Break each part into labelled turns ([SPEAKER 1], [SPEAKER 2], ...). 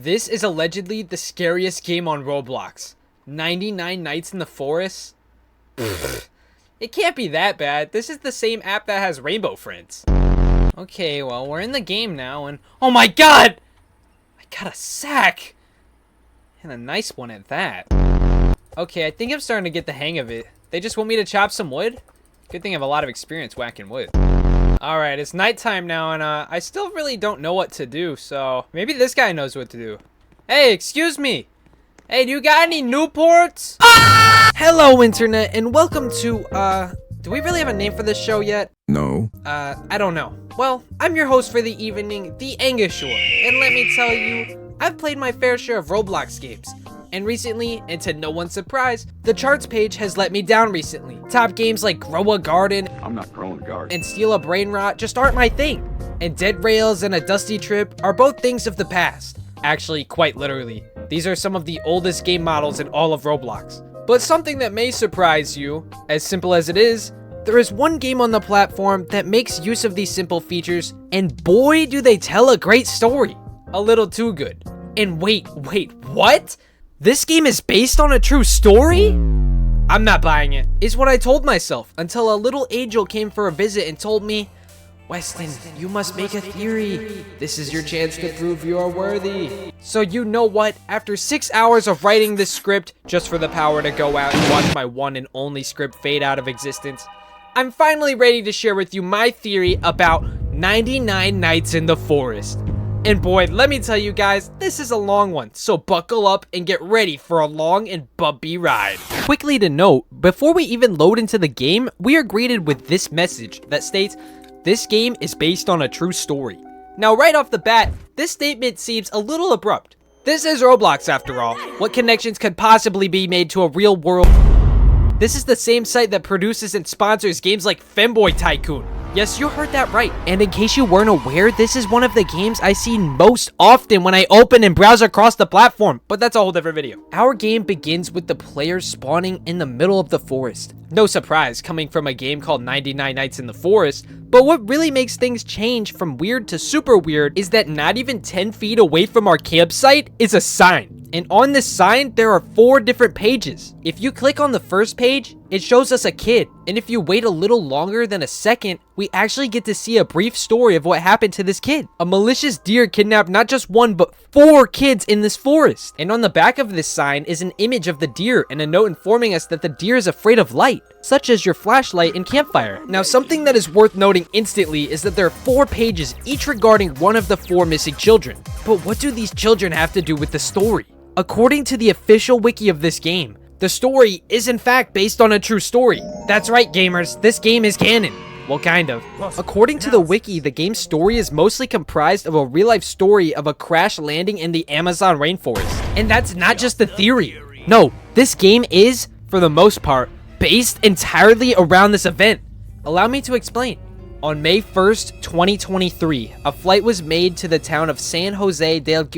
[SPEAKER 1] This is allegedly the scariest game on Roblox. 99 Nights in the Forest? Pfft. It can't be that bad. This is the same app that has Rainbow Friends. Okay, well, we're in the game now and... Oh my god! I got a sack! And a nice one at that. Okay, I think I'm starting to get the hang of it. They just want me to chop some wood? Good thing I have a lot of experience whacking wood. Alright, it's nighttime now, and I still really don't know what to do, so maybe this guy knows what to do. Hey, excuse me! Hey, do you got any Newports? Ah! Hello, Internet, and welcome to, do we really have a name for this show yet?
[SPEAKER 2] No.
[SPEAKER 1] I don't know. Well, I'm your host for the evening, the Angishore, and let me tell you, I've played my fair share of Roblox games. And recently, and to no one's surprise, the charts page has let me down recently. Top games like Grow a Garden,
[SPEAKER 2] I'm not growing a garden,
[SPEAKER 1] and Steal a Brain Rot just aren't my thing. And Dead Rails and A Dusty Trip are both things of the past. Actually, quite literally. These are some of the oldest game models in all of Roblox. But something that may surprise you, as simple as it is, there is one game on the platform that makes use of these simple features, and boy do they tell a great story. A little too good. And wait, what? This game is based on a true story? I'm not buying it, is what I told myself, until a little angel came for a visit and told me, Weston, you must make a theory. This is your chance to prove you are worthy. So you know what? After 6 hours of writing this script, just for the power to go out and watch my one and only script fade out of existence, I'm finally ready to share with you my theory about 99 Nights in the Forest. And boy, let me tell you guys, this is a long one, so buckle up and get ready for a long and bumpy ride. Quickly to note, before we even load into the game, we are greeted with this message that states, this game is based on a true story. Now right off the bat, this statement seems a little abrupt. This is Roblox after all. What connections could possibly be made to a real world? This is the same site that produces and sponsors games like Femboy Tycoon. Yes, you heard that right. And in case you weren't aware, this is one of the games I see most often when I open and browse across the platform, but that's a whole different video. Our game begins with the players spawning in the middle of the forest. No surprise coming from a game called 99 Nights in the Forest, but what really makes things change from weird to super weird is that not even 10 feet away from our campsite is a sign. And on this sign, there are 4 different pages. If you click on the first page, it shows us a kid. And if you wait a little longer than a second, we actually get to see a brief story of what happened to this kid. A malicious deer kidnapped not just 1, but 4 kids in this forest. And on the back of this sign is an image of the deer and a note informing us that the deer is afraid of light, such as your flashlight and campfire. Now, something that is worth noting instantly is that there are 4 pages, each regarding one of the 4 missing children. But what do these children have to do with the story? According to the official wiki of this game, the story is in fact based on a true story. That's right, gamers, this game is canon. Well, kind of. According to the wiki, the game's story is mostly comprised of a real-life story of a crash landing in the Amazon rainforest. And that's not just a theory. No, this game is, for the most part, based entirely around this event. Allow me to explain. On May 1st, 2023, a flight was made to the town of San Jose del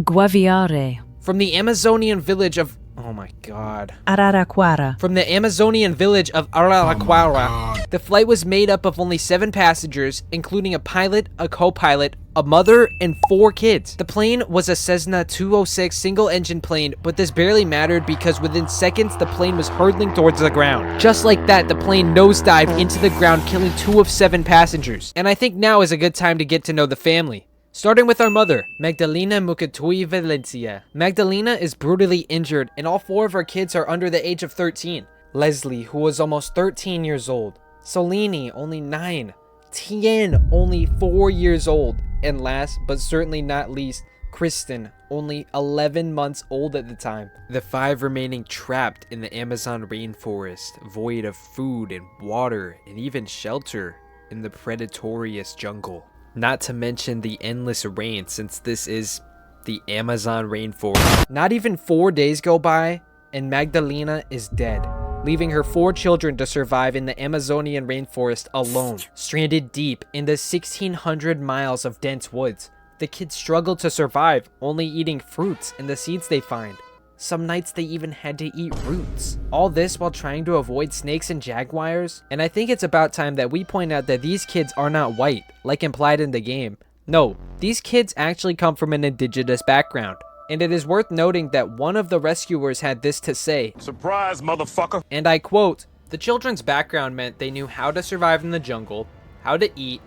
[SPEAKER 3] Guaviare.
[SPEAKER 1] From the Amazonian village of... Oh my god.
[SPEAKER 3] Araraquara.
[SPEAKER 1] From the Amazonian village of Araraquara. The flight was made up of only 7 passengers, including a pilot, a co-pilot, a mother, and 4 kids. The plane was a Cessna 206 single-engine plane, but this barely mattered because within seconds, the plane was hurtling towards the ground. Just like that, the plane nosedived into the ground, killing 2 of 7 passengers. And I think now is a good time to get to know the family. Starting with our mother, Magdalena Mucatui Valencia. Magdalena is brutally injured, and all 4 of her kids are under the age of 13. Leslie, who was almost 13 years old. Solini, only 9. Tien, only 4 years old. And last, but certainly not least, Kristen, only 11 months old at the time. The 5 remaining trapped in the Amazon rainforest, void of food and water, and even shelter in the predatorious jungle. Not to mention the endless rain, since this is the Amazon rainforest. Not even 4 days go by, and Magdalena is dead, leaving her 4 children to survive in the Amazonian rainforest alone, stranded deep in the 1,600 miles of dense woods. The kids struggle to survive, only eating fruits and the seeds they find. Some nights they even had to eat roots. All this while trying to avoid snakes and jaguars. And I think it's about time that we point out that these kids are not white, like implied in the game. No, these kids actually come from an indigenous background. And it is worth noting that one of the rescuers had this to say.
[SPEAKER 2] Surprise, motherfucker.
[SPEAKER 1] And I quote, "The children's background meant they knew how to survive in the jungle, how to eat,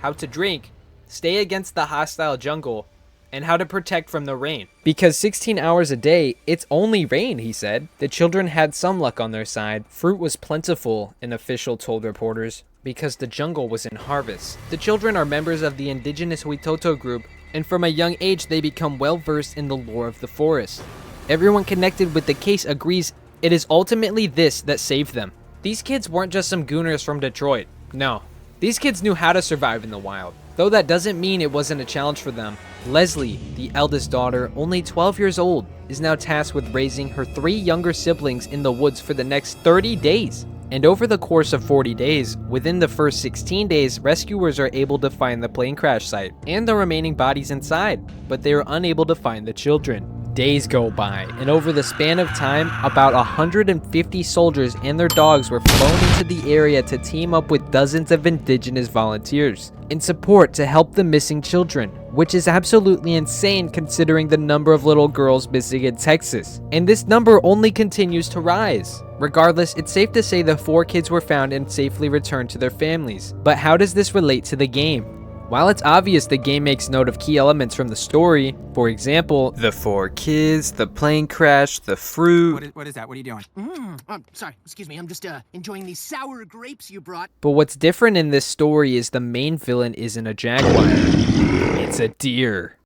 [SPEAKER 1] how to drink, stay against the hostile jungle, and how to protect from the rain." Because 16 hours a day, it's only rain, he said. The children had some luck on their side. Fruit was plentiful, an official told reporters, because the jungle was in harvest. The children are members of the indigenous Witoto group, and from a young age they become well versed in the lore of the forest. Everyone connected with the case agrees it is ultimately this that saved them. These kids weren't just some gooners from Detroit. No, these kids knew how to survive in the wild. Though that doesn't mean it wasn't a challenge for them. Leslie, the eldest daughter, only 12 years old, is now tasked with raising her 3 younger siblings in the woods for the next 30 days. And over the course of 40 days, within the first 16 days, rescuers are able to find the plane crash site and the remaining bodies inside, but they are unable to find the children. Days go by, and over the span of time, about 150 soldiers and their dogs were flown into the area to team up with dozens of indigenous volunteers in support to help the missing children, which is absolutely insane considering the number of little girls missing in Texas. And this number only continues to rise. Regardless, it's safe to say the 4 kids were found and safely returned to their families. But how does this relate to the game? While it's obvious the game makes note of key elements from the story, for example, the 4 kids, the plane crash, the fruit.
[SPEAKER 4] What is that? What are you doing?
[SPEAKER 5] Sorry, excuse me. I'm just enjoying these sour grapes you brought.
[SPEAKER 1] But what's different in this story is the main villain isn't a jaguar. It's a deer.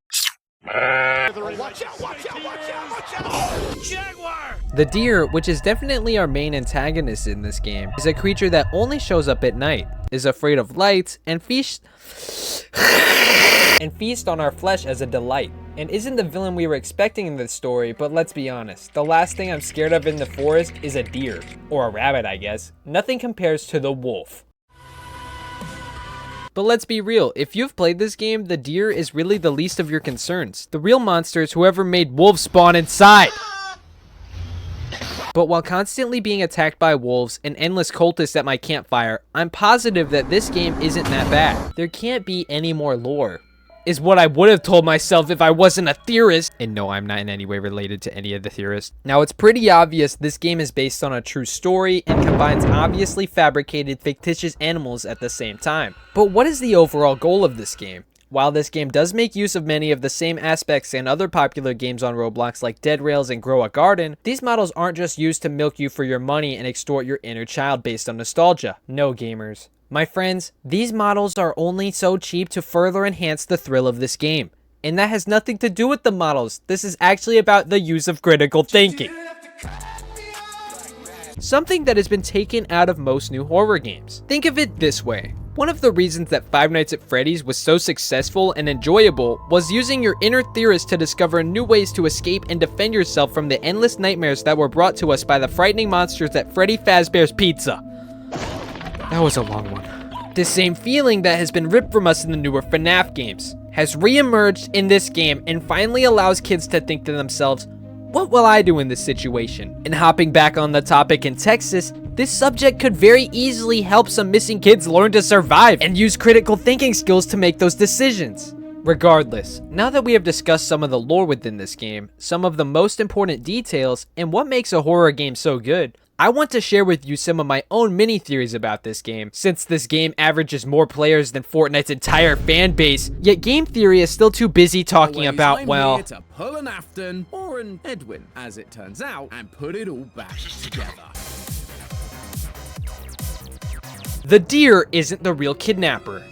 [SPEAKER 2] Watch out, watch out, watch out, watch out! Jaguar!
[SPEAKER 1] The deer, which is definitely our main antagonist in this game, is a creature that only shows up at night, is afraid of lights, and feast on our flesh as a delight. And isn't the villain we were expecting in this story, but let's be honest, the last thing I'm scared of in the forest is a deer. Or a rabbit, I guess. Nothing compares to the wolf. But let's be real, if you've played this game, the deer is really the least of your concerns. The real monster is whoever made wolves spawn inside. But while constantly being attacked by wolves and endless cultists at my campfire, I'm positive that this game isn't that bad. There can't be any more lore, is what I would have told myself if I wasn't a theorist. And no, I'm not in any way related to any of the theorists. Now, it's pretty obvious this game is based on a true story and combines obviously fabricated fictitious animals at the same time. But what is the overall goal of this game? While this game does make use of many of the same aspects and other popular games on Roblox like Dead Rails and Grow a Garden, these models aren't just used to milk you for your money and extort your inner child based on nostalgia. No, gamers. My friends, these models are only so cheap to further enhance the thrill of this game. And that has nothing to do with the models. This is actually about the use of critical thinking. Something that has been taken out of most new horror games. Think of it this way. One of the reasons that Five Nights at Freddy's was so successful and enjoyable was using your inner theorist to discover new ways to escape and defend yourself from the endless nightmares that were brought to us by the frightening monsters at Freddy Fazbear's Pizza. That was a long one. This same feeling that has been ripped from us in the newer FNAF games has re-emerged in this game and finally allows kids to think to themselves, what will I do in this situation? And hopping back on the topic in Texas, this subject could very easily help some missing kids learn to survive and use critical thinking skills to make those decisions. Regardless, now that we have discussed some of the lore within this game, some of the most important details, and what makes a horror game so good, I want to share with you some of my own mini theories about this game, since this game averages more players than Fortnite's entire fan base, yet game theory is still too busy talking about, well...
[SPEAKER 4] I'm here to pull an Afton, or an Edwin, as it turns out, and put it all back together.
[SPEAKER 1] The deer isn't the real kidnapper.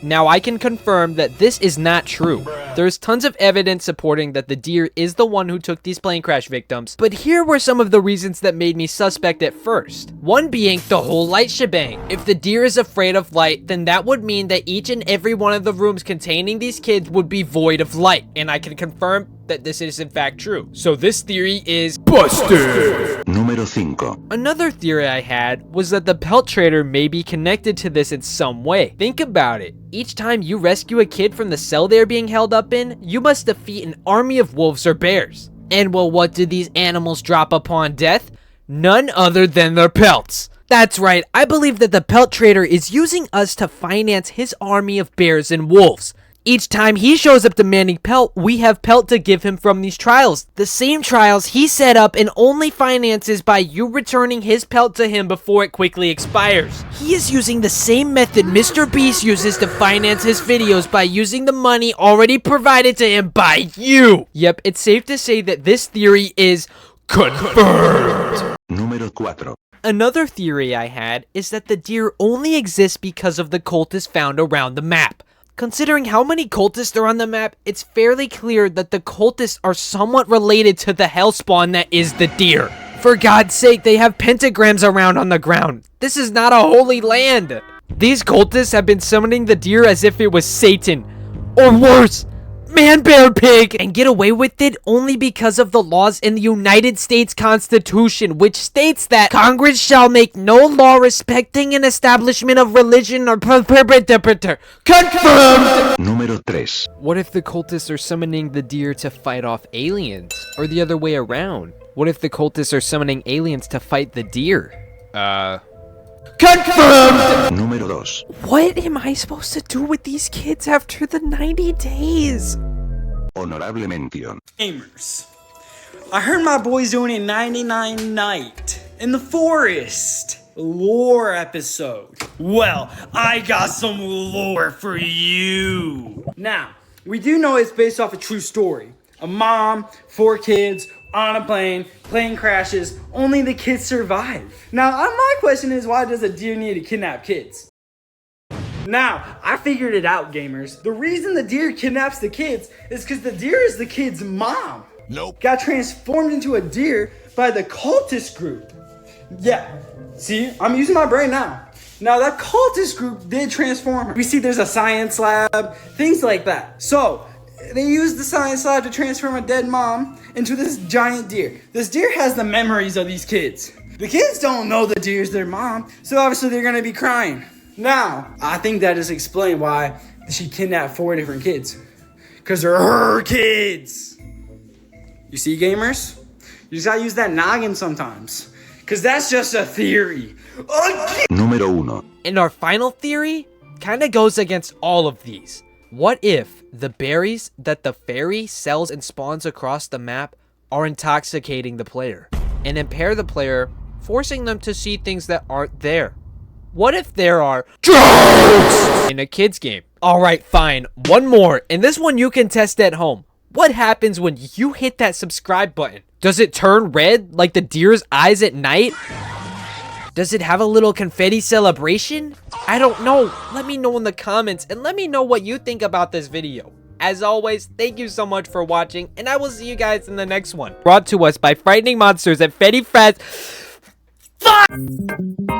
[SPEAKER 1] Now, I can confirm that this is not true. There's tons of evidence supporting that the deer is the one who took these plane crash victims, but here were some of the reasons that made me suspect at first. One being the whole light shebang. If the deer is afraid of light, then that would mean that each and every one of the rooms containing these kids would be void of light, and I can confirm that this is in fact true. So this theory is busted!
[SPEAKER 6] Número 5.
[SPEAKER 1] Another theory I had was that the pelt trader may be connected to this in some way. Think about it. Each time you rescue a kid from the cell they're being held up in, you must defeat an army of wolves or bears. And well, what do these animals drop upon death? None other than their pelts. That's right, I believe that the pelt trader is using us to finance his army of bears and wolves. Each time he shows up demanding pelt, we have pelt to give him from these trials. The same trials he set up and only finances by you returning his pelt to him before it quickly expires. He is using the same method Mr. Beast uses to finance his videos by using the money already provided to him by you. Yep, it's safe to say that this theory is confirmed.
[SPEAKER 6] Número 4.
[SPEAKER 1] Another theory I had is that the deer only exists because of the cultists found around the map. Considering how many cultists are on the map, it's fairly clear that the cultists are somewhat related to the hellspawn that is the deer. For God's sake, they have pentagrams around on the ground. This is not a holy land. These cultists have been summoning the deer as if it was Satan. Or worse, man, bear, pig, and get away with it only because of the laws in the United States Constitution, which states that Congress shall make no law respecting an establishment of religion or confirmed.
[SPEAKER 6] Número 3.
[SPEAKER 1] What if the cultists are summoning the deer to fight off aliens? Or the other way around? What if the cultists are summoning aliens to fight the deer? Confirmed!
[SPEAKER 6] Número 2.
[SPEAKER 1] What am I supposed to do with these kids after the 90 days?
[SPEAKER 6] Honorable mención.
[SPEAKER 7] Gamers. I heard my boys doing a 99 night in the forest lore episode. Well, I got some lore for you. Now, we do know it's based off a true story. A mom, 4 kids, on a plane crashes, only the kids survive. Now, my question is, why does a deer need to kidnap kids? Now, I figured it out, gamers. The reason the deer kidnaps the kids is because the deer is the kid's mom.
[SPEAKER 2] Nope.
[SPEAKER 7] Got transformed into a deer by the cultist group. Yeah, see, I'm using my brain now. Now, that cultist group did transform her. We see there's a science lab, things like that. So, they used the science lab to transform a dead mom into this giant deer. This deer has the memories of these kids. The kids don't know the deer's their mom, so obviously they're gonna be crying. Now, I think that is explained why she kidnapped 4 different kids. Because they're her kids. You see, gamers? You just gotta use that noggin sometimes. Because that's just a theory.
[SPEAKER 6] Número 1.
[SPEAKER 1] And our final theory kind of goes against all of these. What if the berries that the fairy sells and spawns across the map are intoxicating the player and impair the player, forcing them to see things that aren't there? What if there are drugs in a kid's game? Alright, fine. One more, and this one you can test at home. What happens when you hit that subscribe button? Does it turn red like the deer's eyes at night? Does it have a little confetti celebration? I don't know. Let me know in the comments and let me know what you think about this video. As always, thank you so much for watching, and I will see you guys in the next one. Brought to us by Frightening Monsters at Fetty Fest. Fuck!